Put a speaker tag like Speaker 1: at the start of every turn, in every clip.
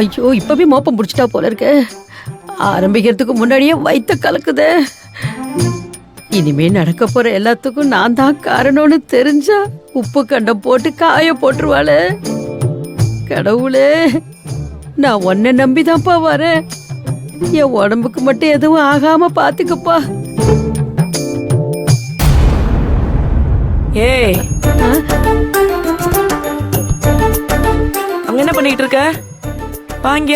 Speaker 1: ஐயோ இப்பவே மோப்பம் பிடிச்சிட்டா போல இருக்கு. ஆரம்பிக்கிறதுக்கு முன்னாடியே வயித்த கலக்குதே. இனிமே நடக்க போற எல்லாத்துக்கும் நான் தான் காரணம்னு தெரிஞ்சா உப்பு கண்டம் போட்டு காய போட்டுருவாளே. கடவுளே, நான் உன்னை நம்பிதான்ப்பா வரேன். என் உடம்புக்கு மட்டும் எதுவும் ஆகாம பாத்துக்கப்பா.
Speaker 2: ஏய், அங்க என்ன பண்ணிட்டு இருக்க? வாங்க.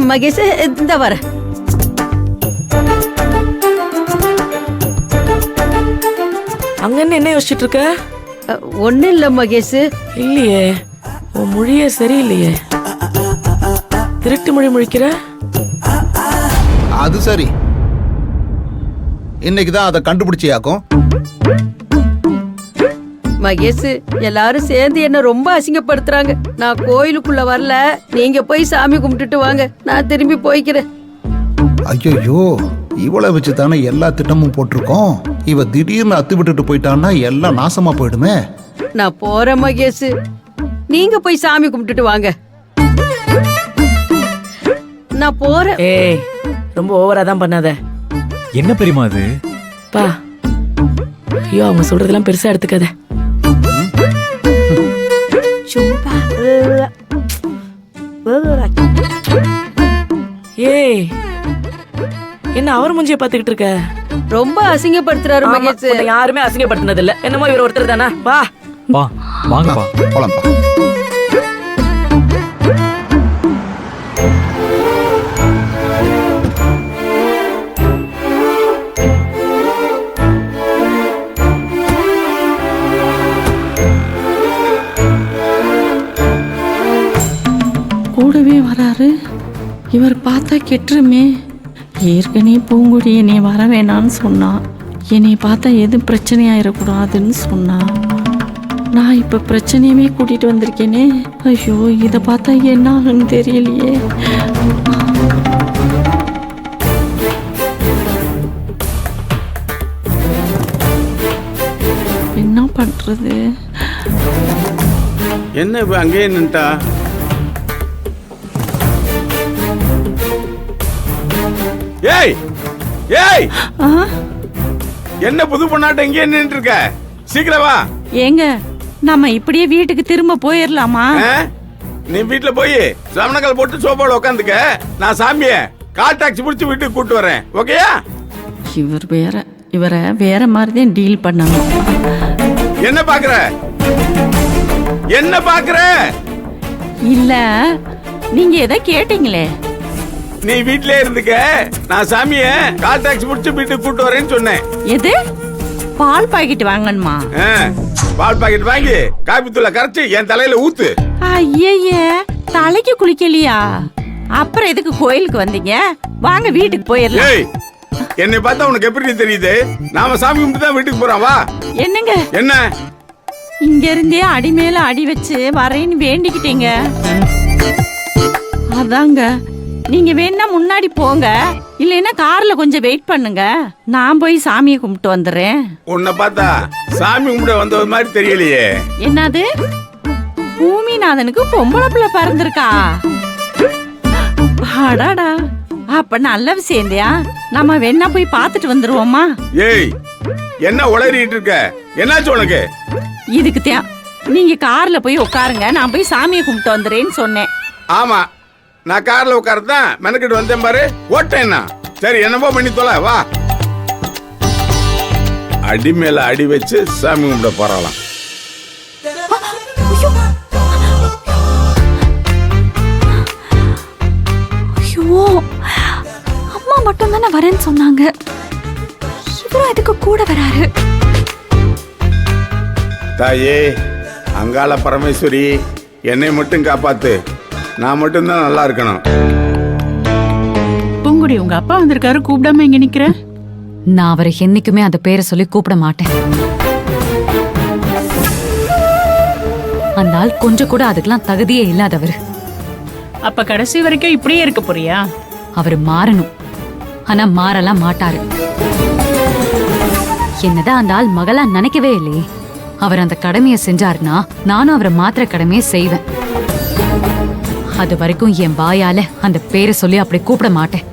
Speaker 1: மகேஷ், இந்த வர.
Speaker 2: அங்க என்ன யோசிச்சுட்டு இருக்க?
Speaker 1: ஒண்ணு இல்ல மகேஷ்.
Speaker 2: இல்லையே, உன் மொழியே சரியில்லையே. திருட்டு மொழி முழிக்கிற.
Speaker 3: அது சரி, இன்னைக்குதான் அதை கண்டுபிடிச்சியாக்கும்.
Speaker 1: மகேஷ், எல்லாரும் சேர்ந்து என்ன ரொம்ப அசிங்கப்படுத்துறாங்க. நான் கோயிலுக்குள்ள வரல, நீங்க போய் சாமி கும்பிட்டுட்டு வாங்க, நான் திரும்பி போய்க்கிறேன்.
Speaker 3: ஐயோ, இவளை வச்சு தானே எல்லா திட்டமும் போட்டிருக்கோம். இவ திடீர்னு அத்து விட்டுட்டு போயிட்டான்னா எல்லாம் நாசமா போயிடுமே.
Speaker 1: நான் போறேன் மகேஷ், நீங்க போய் சாமி கும்பிட்டுட்டு வாங்க. நான் போறேன்.
Speaker 2: ஏய், ரொம்ப ஓவரா தான் பண்ணாத.
Speaker 4: என்ன பெரியமா அது?
Speaker 2: பா, ஐயோ, அவங்க சொல்றதெல்லாம் பெருசா எடுத்துக்காத. ஏய், என்ன அவர் மூஞ்சிய பாத்துக்கிட்டு இருக்க?
Speaker 1: ரொம்ப அசிங்கப்படுத்துறாரு மகேஷ்.
Speaker 2: உன்னை யாருமே அசிங்கப்படுத்தினது இல்ல. என்னமோ இவர் ஒருத்தர் தானா? வா
Speaker 4: வா, வாங்கப்பா
Speaker 3: போலாம்ப்பா.
Speaker 5: கூடவே வராரு. இவர் பார்த்தா கெட்டுருமே. ஏற்கனவே பூங்குடி என்னை வர வேணான்னு சொன்னா. என்னை பார்த்தா எதுவும் பிரச்சனையாயிடக்கூடாதுன்னு சொன்னா. நான் இப்போ பிரச்சனையுமே கூட்டிகிட்டு வந்திருக்கேனே. ஐயோ, இதை பார்த்தா என்ன ஆகுன்னு தெரியலையே. என்ன பண்ணுறது?
Speaker 6: என்ன இப்ப அங்கேயே நின்ட்டா? ஏய் ஏய், என்ன புது பொண்ணாட்ட இங்கே நின்று இருக்க? சீக்கிரம் வா.
Speaker 5: ஏங்க, நம்ம இப்படியே வீட்டுக்கு திரும்ப போயிடலாமா?
Speaker 6: நீ வீட்டுல போய் சமணக்கால் போட்டு சோபால உட்காந்துக்க. நான் சாமிய கால் டாக்ஸி பிடிச்சி வீட்டுக்கு கூட்டு வரேன். ஓகேயா?
Speaker 5: இவரை வேற மாதிரிதான் டீல் பண்ணாங்க.
Speaker 6: என்ன பாக்குற? என்ன பாக்குற?
Speaker 5: இல்ல, நீங்க எதை கேட்டீங்களே.
Speaker 6: நீ வீட்லயே இருந்துக்க. நான் சாமிய கால் டாக்ஸி பிடிச்சி வீட்டுக்கு கூட்டு வரேன்னு சொன்னேன்.
Speaker 5: எது? பால் பாக்கெட் வாங்கணுமா?
Speaker 6: பால் பாக்கெட் வாங்கி காபி தூள கரைச்சி என் தலையில ஊத்து.
Speaker 5: ஐயே, தலைக்கு குளிக்கலையா? அப்புறம் எதுக்கு கோயிலுக்கு வந்தீங்க? வாங்க வீட்டுக்கு போயிடலாம்.
Speaker 6: ஏய், என்னை பார்த்தா உனக்கு எப்படி தெரியுது? நாம சாமி கும்பிட்டு தான் வீட்டுக்கு போறோம். வா.
Speaker 5: என்னங்க?
Speaker 6: என்ன?
Speaker 5: இங்க இருந்தே அடி மேல அடி வச்சு வரேன்னு வேண்டிக்கிட்டீங்க. அதாங்க, நீங்க வேணா முன்னாடி போங்க, இல்லைன்னா கார்ல கொஞ்சம் வெயிட் பண்ணுங்க. நான் போய் சாமியை கும்பிட்டு வந்துடுறேன்.
Speaker 6: உன்னை பார்த்தா சாமி கும்பிட வந்தது மாதிரி தெரியலையே.
Speaker 5: என்னது? பூமிநாதனுக்கு பொம்பளை பிள்ளை பிறந்திருக்கா? அடாடா, அப்ப நல்ல விஷயந்தியா. நம்ம வேணா போய் பார்த்துட்டு வந்துருவோமா?
Speaker 6: ஏய், என்ன உளறிட்டு இருக்க? என்னாச்சு உனக்கு?
Speaker 5: இதுக்கு நீங்க கார்ல போய் உட்காருங்க, நான் போய் சாமியை கும்பிட்டு வந்துடுறேன்னு சொன்னேன்.
Speaker 6: ஆமா, நான் கார்ல உட்காரதான் மெனக்கிட்டு வந்தேன் பாரு. ஓட்டேன்னா சரி, என்னமோ பண்ணி தொலை. வா. அடி மேல அடி வச்சு சாமி கும்பிட போறலாம்.
Speaker 7: ஐயோ, அம்மா மட்டும் தானே வரேன்னு சொன்னாங்க. இவரும் அதுக்கு கூட வராரு.
Speaker 6: தாயே அங்காள பரமேஸ்வரி, என்னை மட்டும் காப்பாத்து. நான் மட்டும்தான் நல்லா இருக்கணும்.
Speaker 5: பூங்குடி, உங்க அப்பா வந்திருக்காரு, கூப்பிடாம இங்க நிக்கிற?
Speaker 8: நான் அவரை என்னைக்குமே அந்த பேரை சொல்லி கூப்பிட மாட்டேன். அந்த ஆள் கொஞ்சம் கூட அதுக்கெல்லாம் தகுதியே இல்லாதவர்.
Speaker 5: அப்ப கடைசி வரைக்கும் இப்படியே இருக்க போறியா?
Speaker 8: அவர் மாறணும், ஆனா மாறலாம் மாட்டாரு. என்னதான் அந்த ஆள் மகளா நினைக்கவே இல்லையே. அவர் அந்த கடமையை செஞ்சாருன்னா நானும் அவரை மாத்திர கடமையை செய்வேன். அது வரைக்கும் என் வாயால அந்த பேரை சொல்லி அப்படி கூப்பிட மாட்டேன்.